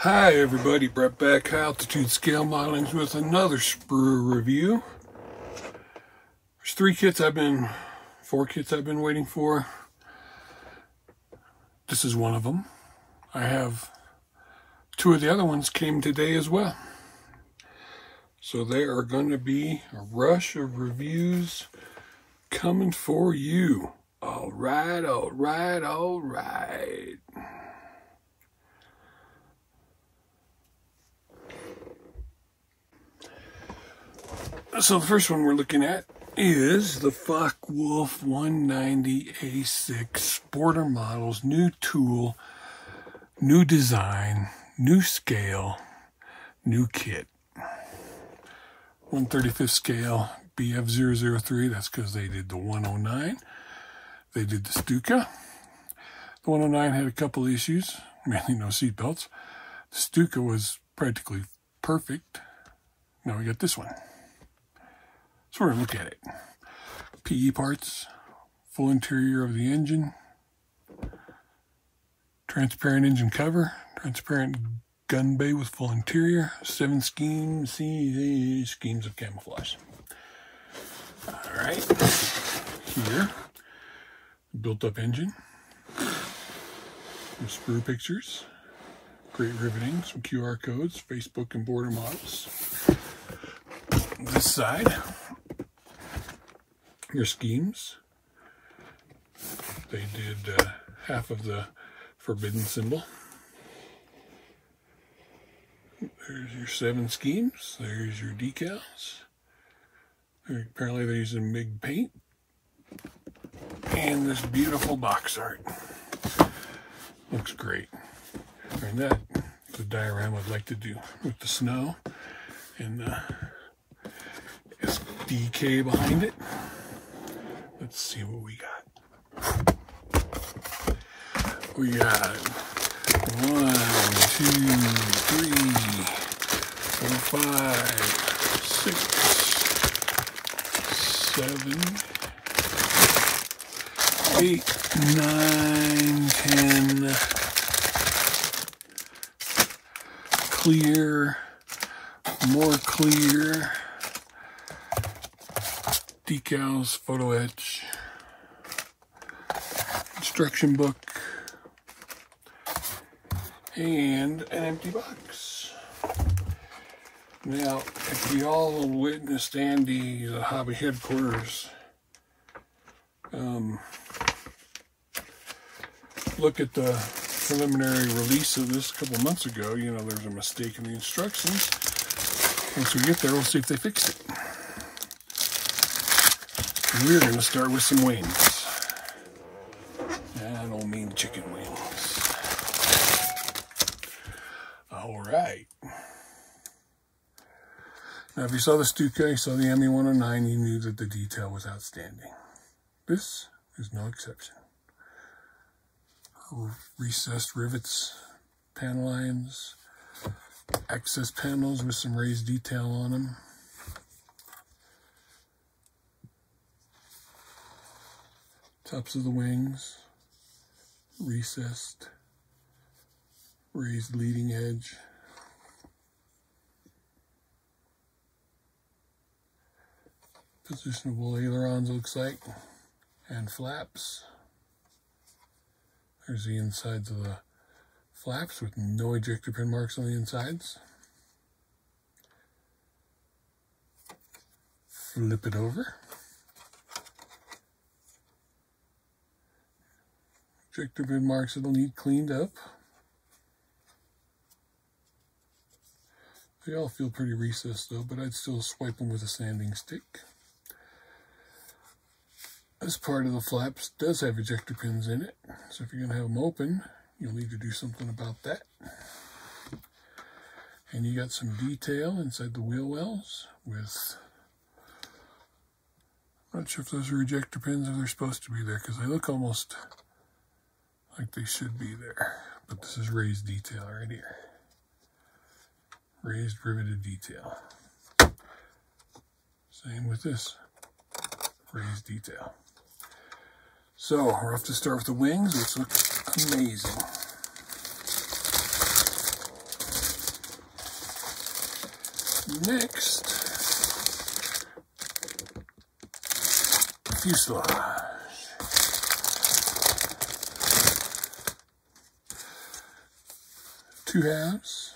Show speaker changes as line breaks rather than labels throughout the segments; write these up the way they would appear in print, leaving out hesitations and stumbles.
Hi everybody, Brett back, High Altitude Scale Modelings with another Sprue review. There's four kits I've been waiting for. This is one of them. I have two of the other ones came today as well. So there are going to be a rush of reviews coming for you. All right, all right, all right. So the first one we're looking at is the Focke Wulfe 190A-6 Sporter Models, new tool, new design, new scale, new kit. 1/35th scale, BF003, that's because they did the 109. They did the Stuka. The 109 had a couple issues, mainly no seat belts. The Stuka was practically perfect. Now we got this one. So we're going to look at it. PE parts, full interior of the engine, transparent engine cover, transparent gun bay with full interior, 7 schemes of camouflage. Alright, here, built up engine, some Sprue pictures, great riveting, some QR codes, Facebook and border models. This side, your schemes. They did half of the forbidden symbol. There's your 7 schemes. There's your decals. Apparently they're using MIG paint. And this beautiful box art. Looks great. And that is a diorama I'd like to do with the snow and the SDK behind it. Let's see what we got. We got 1, 2, 3, 4, 5, 6, 7, 8, 9, 10 clear, more clear decals, photo etch, instruction book, and an empty box. Now, if we all witnessed Andy's hobby headquarters look at the preliminary release of this a couple months ago, you know, there's a mistake in the instructions. Once we get there, we'll see if they fixed it. We're going to start with some wings. I don't mean chicken wings. Alright. Now if you saw the Stuka, you saw the ME109, you knew that the detail was outstanding. This is no exception. Recessed rivets, panel lines, access panels with some raised detail on them. Tops of the wings, recessed, raised leading edge. Positionable ailerons looks like, and flaps. There's the insides of the flaps with no ejector pin marks on the insides. Flip it over. Ejector pin marks that'll need cleaned up. They all feel pretty recessed though, but I'd still swipe them with a sanding stick. This part of the flaps does have ejector pins in it, so if you're going to have them open, you'll need to do something about that. And you got some detail inside the wheel wells with, I'm not sure if those are ejector pins or they're supposed to be there, because they look almost like they should be there. But this is raised detail right here. Raised riveted detail. Same with this. Raised detail. So we're off to start with the wings, which look amazing. Next, fuselage. Two halves,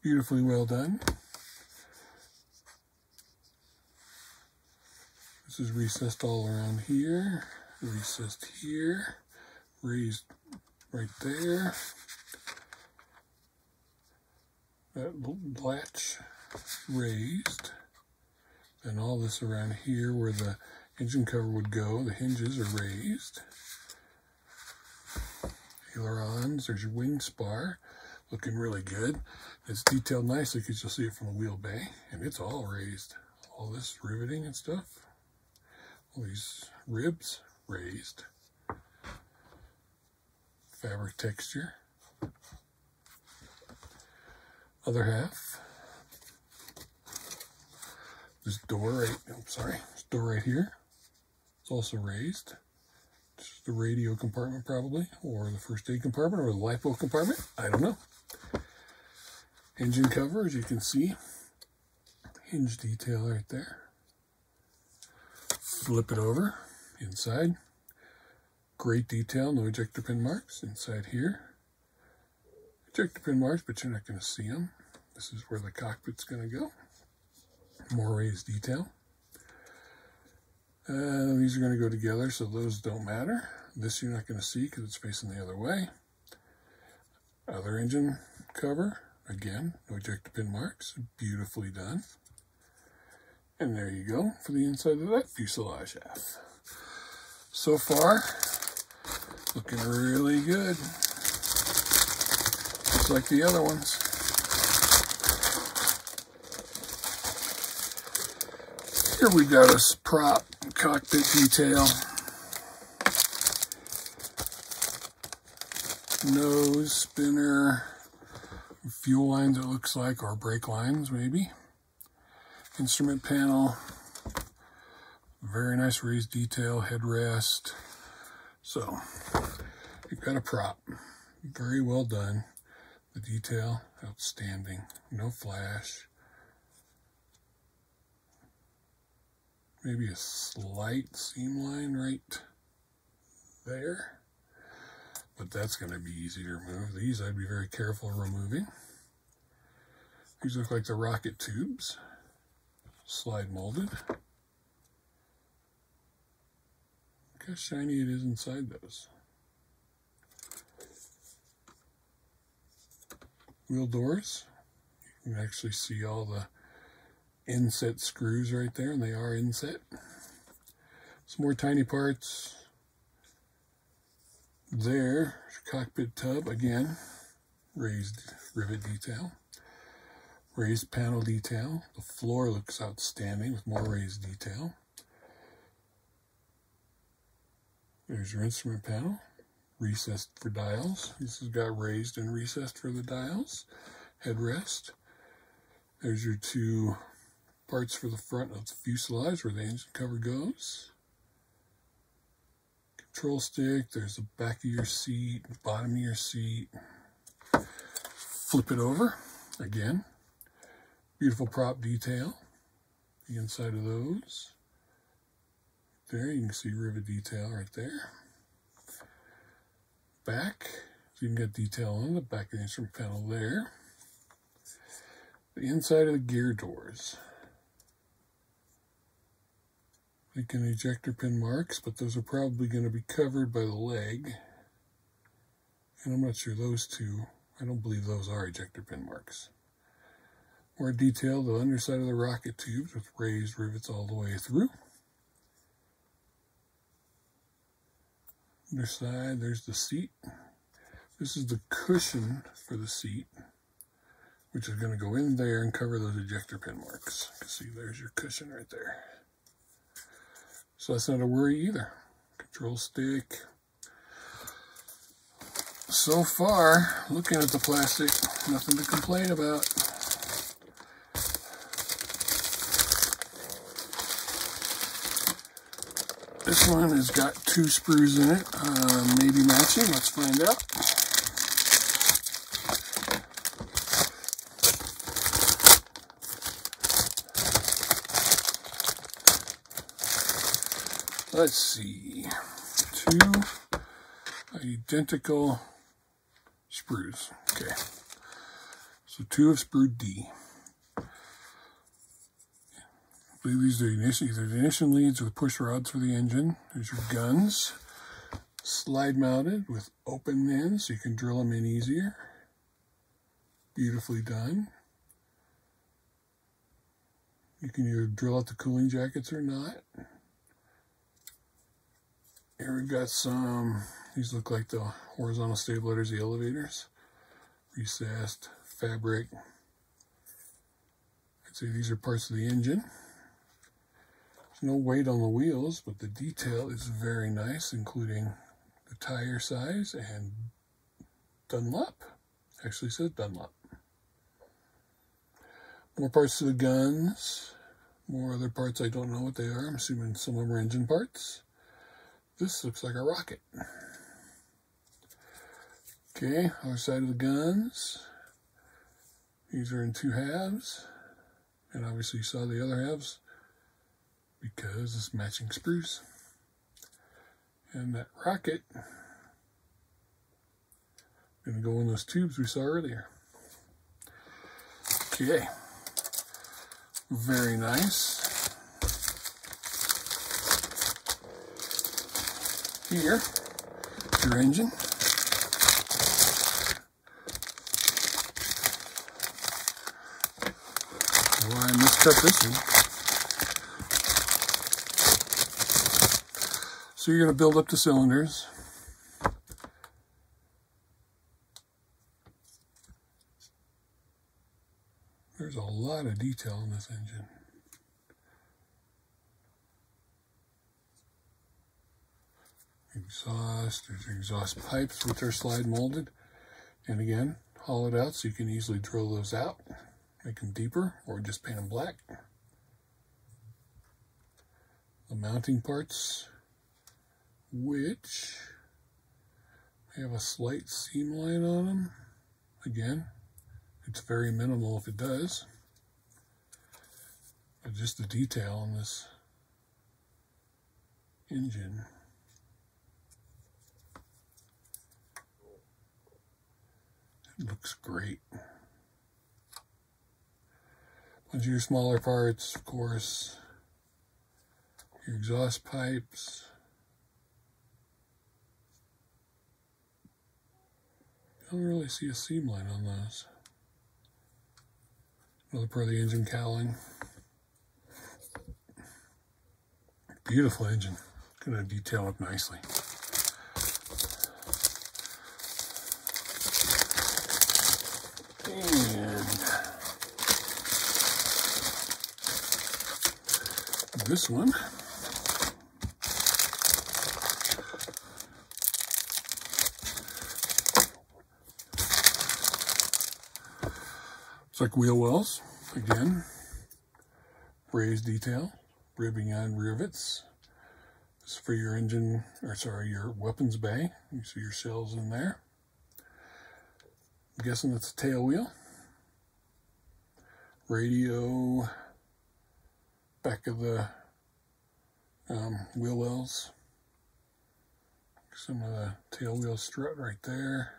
beautifully well done. This is recessed all around here, recessed here, raised right there. That latch raised, and all this around here where the engine cover would go, the hinges are raised. Ailerons, there's your wing spar, looking really good. It's detailed nicely because you'll see it from the wheel bay, and it's all raised. All this riveting and stuff, all these ribs raised. Fabric texture. Other half. This door this door right here. It's also raised. This is the radio compartment probably, or the first aid compartment, or the lipo compartment. I don't know. Engine cover, as you can see. Hinge detail right there. Flip it over. Inside. Great detail, no ejector pin marks. Inside here. Ejector pin marks, but you're not going to see them. This is where the cockpit's going to go. More raised detail. These are going to go together, so those don't matter. This you're not going to see because it's facing the other way. Other engine cover. Again, no ejector pin marks. Beautifully done. And there you go for the inside of that fuselage half. So far, looking really good. Just like the other ones. Here we got a prop cockpit detail. Nose, spinner, fuel lines it looks like, or brake lines maybe. Instrument panel. Very nice raised detail, headrest. So, you've got a prop. Very well done. The detail, outstanding. No flash. Maybe a slight seam line right there. But that's going to be easy to remove. These I'd be very careful removing. These look like the rocket tubes. Slide molded. Look how shiny it is inside those. Wheel doors. You can actually see all the inset screws right there, and they are inset. Some more tiny parts. There, cockpit tub, again, raised rivet detail. Raised panel detail. The floor looks outstanding with more raised detail. There's your instrument panel, recessed for dials. This has got raised and recessed for the dials. Headrest. There's your two parts for the front of the fuselage where the engine cover goes. Control stick, there's the back of your seat, bottom of your seat. Flip it over, again. Beautiful prop detail. The inside of those. There, you can see rivet detail right there. Back, so you can get detail on the back of the instrument panel there. The inside of the gear doors. Making ejector pin marks, but those are probably going to be covered by the leg. And I'm not sure those two, I don't believe those are ejector pin marks. More detail, the underside of the rocket tubes with raised rivets all the way through. Underside, there's the seat. This is the cushion for the seat, which is going to go in there and cover those ejector pin marks. You can see there's your cushion right there. So that's not a worry either. Control stick. So far, looking at the plastic, nothing to complain about. This one has got 2 sprues in it, maybe matching. Let's find out. Let's see, 2 identical sprues. Okay, so 2 of sprue D. I believe these are either the ignition leads or the push rods for the engine. There's your guns, slide mounted with open ends so you can drill them in easier. Beautifully done. You can either drill out the cooling jackets or not. Here we've got some, these look like the horizontal stabilators, the elevators. Recessed fabric. I'd say these are parts of the engine. There's no weight on the wheels, but the detail is very nice, including the tire size and Dunlop. Actually says Dunlop. More parts to the guns. More other parts, I don't know what they are. I'm assuming some of them are engine parts. This looks like a rocket. Okay, other side of the guns. These are in 2 halves. And obviously you saw the other halves because it's matching sprues. And that rocket is going to go in those tubes we saw earlier. Okay, very nice. Here, your engine. Well, I miscut this one. So you're going to build up the cylinders. There's a lot of detail in this engine. Exhaust, there's your exhaust pipes which are slide molded. And again, hollowed out so you can easily drill those out. Make them deeper or just paint them black. The mounting parts, which have a slight seam line on them. Again, it's very minimal if it does. But just the detail on this engine. It looks great. Bunch of your smaller parts, of course. Your exhaust pipes. I don't really see a seam line on those. Another part of the engine cowling. Beautiful engine. Gonna detail it nicely. And this one. It's like wheel wells, again, raised detail, ribbing on rivets. This is for your engine, or sorry, your weapons bay. You see your shells in there. I'm guessing that's a tail wheel. Radio, back of the wheel wells. Some of the tail wheel strut right there.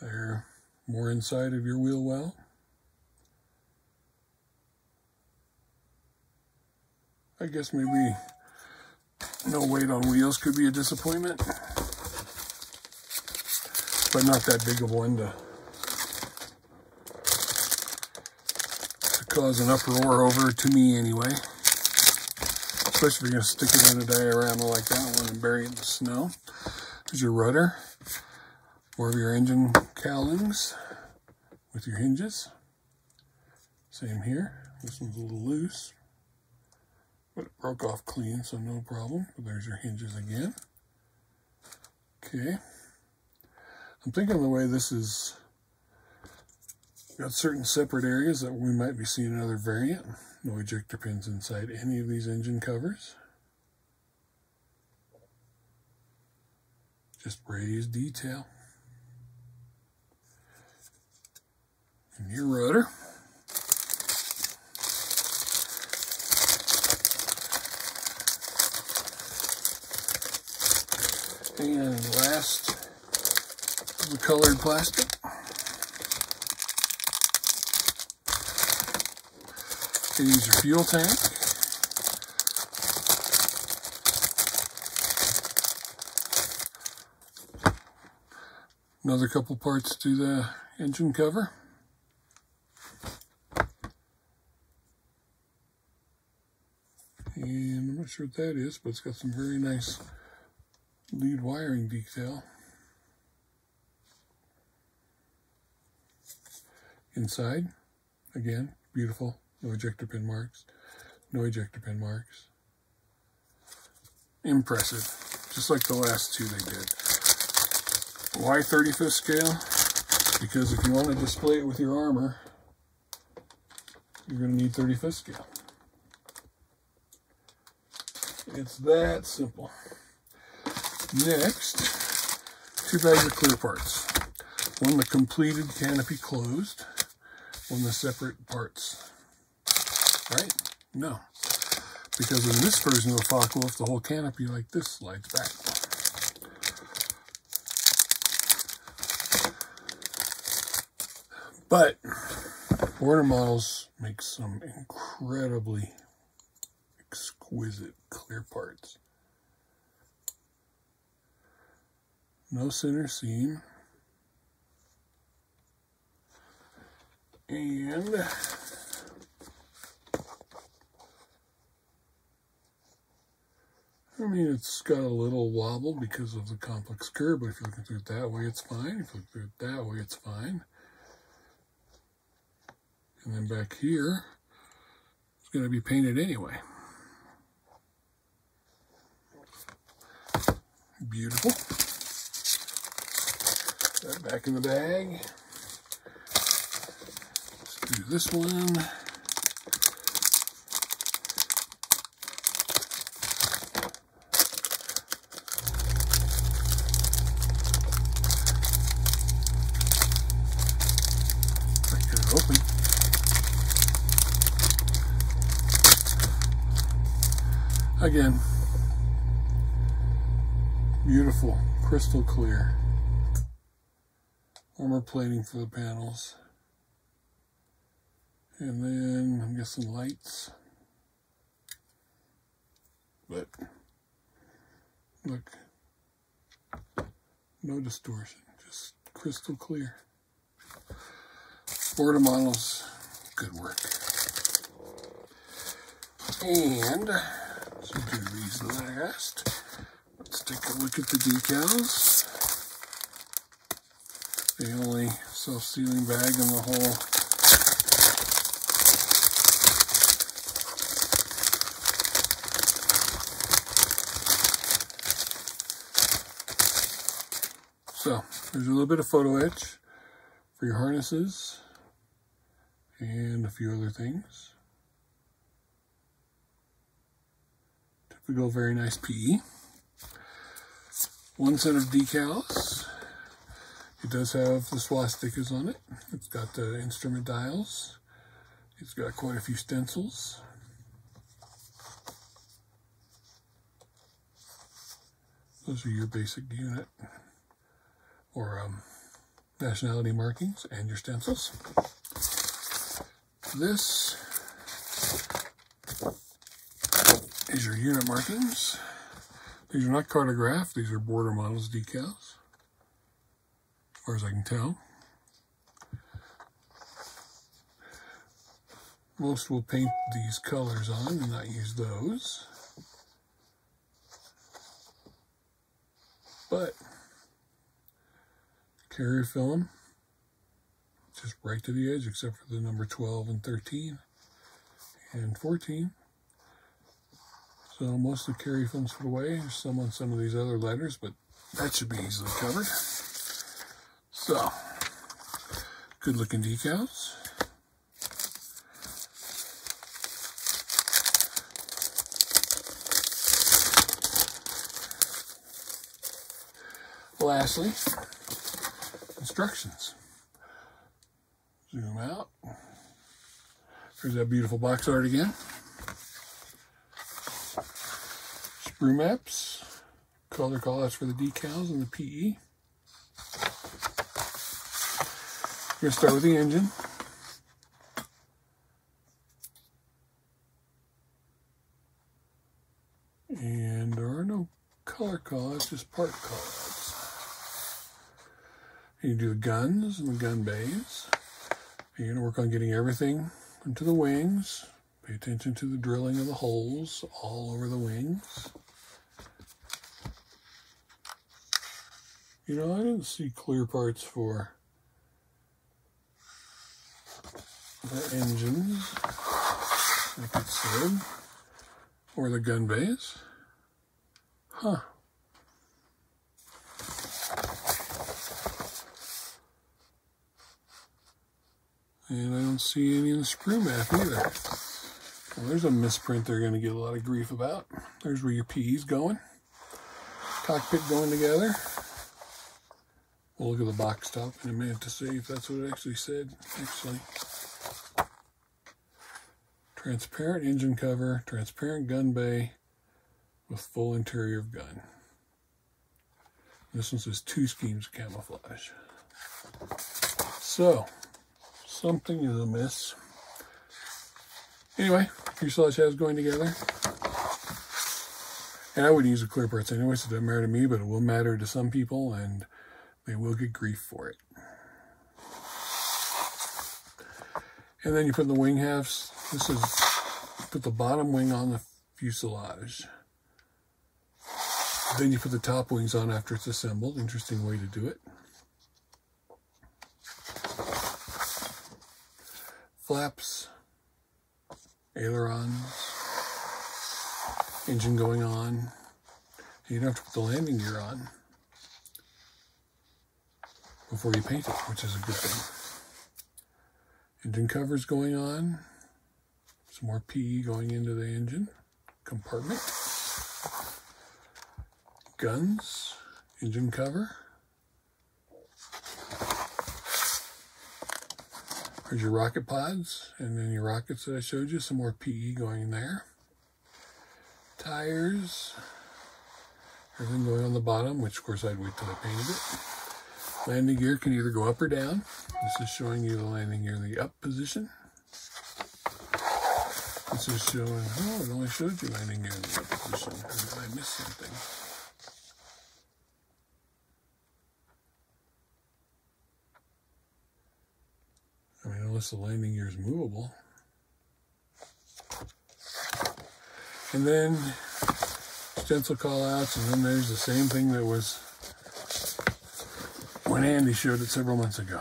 There, more inside of your wheel well. I guess maybe no weight on wheels could be a disappointment, but not that big of one to cause an uproar over, to me anyway. Especially if you're going to stick it in a diorama like that one and bury it in the snow. There's your rudder. More of your engine cowlings with your hinges. Same here. This one's a little loose, but it broke off clean, so no problem. But there's your hinges again. Okay. I'm thinking the way this is got certain separate areas that we might be seeing another variant. No ejector pins inside any of these engine covers. Just raised detail. And your rudder. last of the colored plastic. Here's your fuel tank. Another couple parts to the engine cover. And I'm not sure what that is, but it's got some very nice lead wiring detail. Inside, again, beautiful. No ejector pin marks. No ejector pin marks. Impressive. Just like the last two they did. Why 35th scale? Because if you want to display it with your armor, you're going to need 35th scale. It's that simple. Next, 2 bags of clear parts. One the completed canopy closed, one the separate parts. Right? No. Because in this version of the Focke, the whole canopy like this slides back. But Border Models make some incredibly exquisite clear parts. No center seam. And I mean, it's got a little wobble because of the complex curve, but if you're looking through it that way, it's fine. If you look through it that way, it's fine. And then back here, it's going to be painted anyway. Beautiful. Put that back in the bag. Let's do this one. Break it open. Again, beautiful, crystal clear armor plating for the panels. And then I'm guessing lights. But look, no distortion, just crystal clear. Border Models, good work. And so do these last. Let's take a look at the decals. The only self-sealing bag in the whole So there's a little bit of photo etch for your harnesses and a few other things. Typical very nice PE. One set of decals. It does have the swastikas on it. It's got the instrument dials. It's got quite a few stencils. Those are your basic unit or nationality markings and your stencils. This is your unit markings. These are not cartographed, these are Border Models decals, as far as I can tell. Most will paint these colors on and not use those. But carrier film, just right to the edge except for the number 12 and 13 and 14. So most of the carrier film's put away. There's some on some of these other letters, but that should be easily covered. So, good looking decals. Lastly, instructions. Zoom out. There's that beautiful box art again. Sprue maps, color callouts for the decals and the PE. We're going to start with the engine. And there are no color callouts, just part callouts. You do the guns and the gun bays. You're going to work on getting everything into the wings. Pay attention to the drilling of the holes all over the wings. You know, I didn't see clear parts for the engines, like it said, or the gun bays. Huh. And I don't see any in the sprue map either. Well, there's a misprint they're going to get a lot of grief about. There's where your PE's going. Cockpit going together. We'll look at the box top in a minute to see if that's what it actually said. Actually, transparent engine cover, transparent gun bay with full interior of gun. This one says 2 schemes of camouflage. So, something is amiss. Anyway, fuselage halves going together. And I wouldn't use the clear parts anyway, so it doesn't matter to me, but it will matter to some people, and they will get grief for it. And then you put the wing halves. This is, put the bottom wing on the fuselage. Then you put the top wings on after it's assembled. Interesting way to do it. Flaps, ailerons, engine going on. You don't have to put the landing gear on before you paint it, which is a good thing. Engine covers going on. Some more PE going into the engine compartment. Guns, engine cover. There's your rocket pods, and then your rockets that I showed you, some more PE going in there. Tires, everything going on the bottom, which of course I'd wait till I painted it. Landing gear can either go up or down. This is showing you the landing gear in the up position. This is showing, oh, it only showed you landing gear in the up position. Or did I miss something? I mean, unless the landing gear is movable. And then stencil callouts, and then there's the same thing that was when Andy showed it several months ago.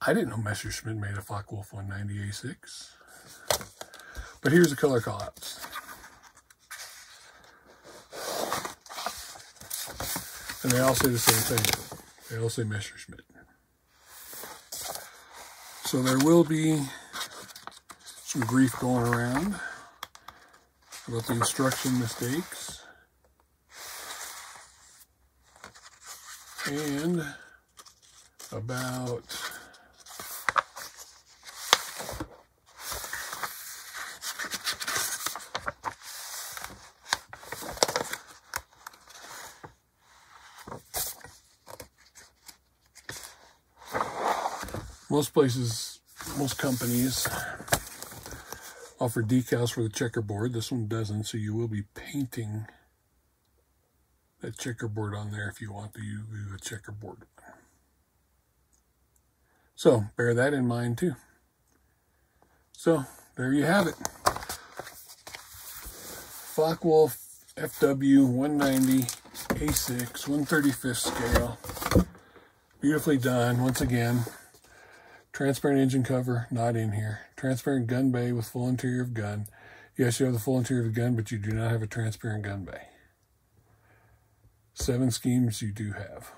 I didn't know Messerschmitt made a Focke FW190A-6. But here's the color callouts. And they all say the same thing. They all say Messerschmitt. So there will be some grief going around about the instruction mistakes. And about most places, most companies offer decals for the checkerboard. This one doesn't, so you will be painting that checkerboard on there if you want to use the checkerboard. So bear that in mind too. So there you have it. Focke FW190A-6, 1/35 scale. Beautifully done. Once again, transparent engine cover, not in here. Transparent gun bay with full interior of gun. Yes, you have the full interior of the gun, but you do not have a transparent gun bay. 7 schemes you do have.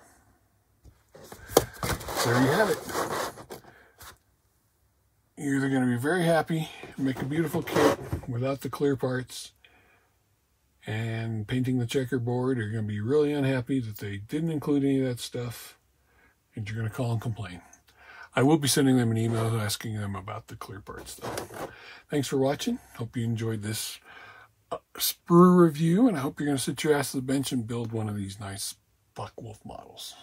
So there you have it. You're either going to be very happy, make a beautiful kit without the clear parts and painting the checkerboard, or you're going to be really unhappy that they didn't include any of that stuff, and you're going to call and complain. I will be sending them an email asking them about the clear parts though. Thanks for watching. Hope you enjoyed this sprue review, and I hope you're going to sit your ass to the bench and build one of these nice Focke Wulfe models.